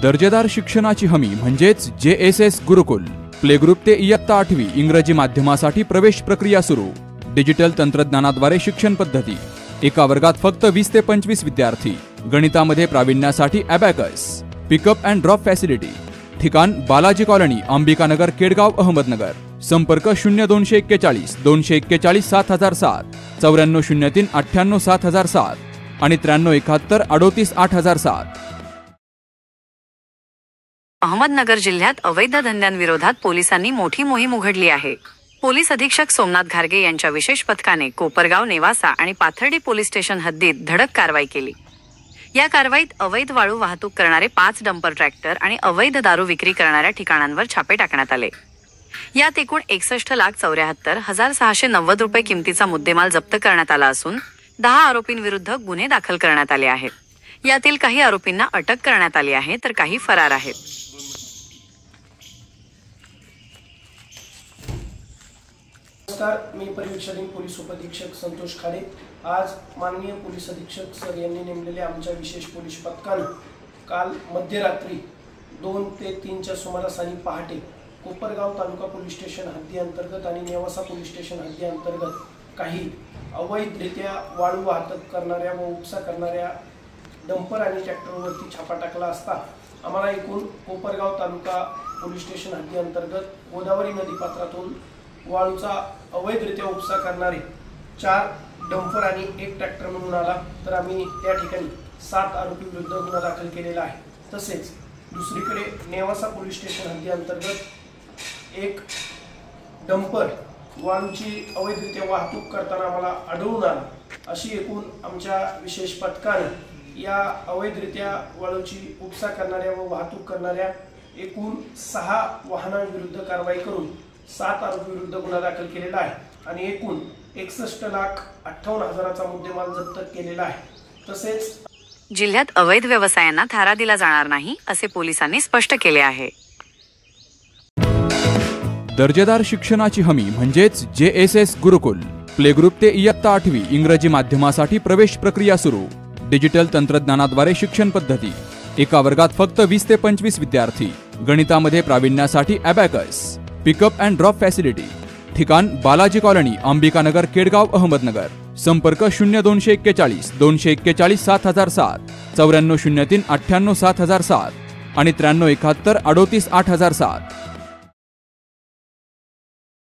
दर्जेदार शिक्षणाची हमी म्हणजेच JSS गुरुकुल। प्ले ग्रुप ते इयत्ता 8वी इंग्रजी माध्यमासाठी प्रवेश प्रक्रिया सुरू। डिजिटल तंत्रज्ञानाद्वारे शिक्षण पद्धती। एका वर्गात फक्त 20 ते 25 विद्यार्थी। गणितामध्ये प्रावीण्यासाठी abacus. Pickup and drop facility. ठिकाण बालाजी कॉलनी, अंबिकानगर, केडगाव, अहमदनगर। संपर्क 0241 241 7007, 9403 98 7007 आणि 9371 38 8007। अहमदनगर जिल्ह्यात अवैध धंद्यांविरोधात पोलिसांनी मोठी मोहीम उघडली आहे। पोलीस अधीक्षक सोमनाथ घारगे यांच्या विशेष पथकाने कोपरगाव, नेवासा आणि पाथर्डी पोलीस स्टेशन हद्दीत धडक कारवाई केली। या कारवाईत अवैध वाळू वाहतूक करणारे 5 डंपर ट्रॅक्टर आणि अवैध दारू विक्री करणाऱ्या ठिकाणांवर छापे टाकण्यात आले। यात एकूण 61,74,690 रुपये किमतीचा मुद्देमाल जप्त करण्यात आला असून 10 आरोपींविरुद्ध गुन्हे दाखल करण्यात आले आहेत। यातील काही आरोपींना अटक करण्यात आली आहे तर काही फरार आहेत। नमस्कार, मी परिवीक्षक पोलीस उपअधीक्षक संतोष खाडे। आज माननीय पोलीस अधीक्षक सर यांनी नेमलेल्या आमच्या विशेष पोलीस पथकाने काल मध्यरात्री 2 ते 3च्या सुमारास आणि पहाटे कोपरगाव तालुका पोलीस स्टेशन हद्दी अंतर्गत आणि नेवासा पोलीस स्टेशन हद्दी अंतर्गत काही अवैधरित्या वाळू वाहतूक करणाऱ्या व उपसा करणाऱ्या डंपर आणि ट्रॅक्टरवरती छापा टाकला असता आम्हाला एकूण कोपरगाव तालुका पोलीस स्टेशन हद्दी अंतर्गत गोदावरी नदीपात्रातून वाळूचा अवैधरित्या उपसा करणारे 4 डंपर आणि 1 ट्रॅक्टर मिळून आला। तर आम्ही त्या ठिकाणी 7 आरोपी विरुद्ध गुन्हा दाखल केलेला आहे। तसेच दुसरीकडे नेवासा पोलीस स्टेशन हद्दी अंतर्गत 1 डंपर वाळूची अवैधरित्या वाहतूक करताना आम्हाला आढळून आला। अशी एकूण आमच्या विशेष पथकाने या अवैधरित्या वाळूची उपसा करणाऱ्या व वाहतूक करणाऱ्या एकूण 6 वाहनांविरुद्ध कारवाई करून 7 आरोपी विरुद्ध गुन्हा दाखल केलेला आहे आणि एकूण 61,58,000चा मुद्देमाल जप्त केलेला आहे। तसेच जिल्ह्यात अवैध व्यवसायांना थारा दिला जाणार नाही असे पोलिसांनी स्पष्ट केले आहे। दर्जेदार शिक्षणाची हमी म्हणजेच JSS गुरुकुल। प्ले ग्रुप ते इयत्ता 8वी इंग्रजी माध्यमासाठी प्रवेश प्रक्रिया सुरू। डिजिटल तंत्रज्ञानाद्वारे शिक्षण पद्धती। एका वर्गात फक्त 20 ते 25 विद्यार्थी। गणितामध्ये प्रावीण्यासाठी abacus. Pickup and drop facility. ठिकाण बालाजी कॉलनी, अंबिकानगर, केडगाव, अहमदनगर। संपर्क 0241 241 7007, 9403 98 7007 आणि 9371 38 8007।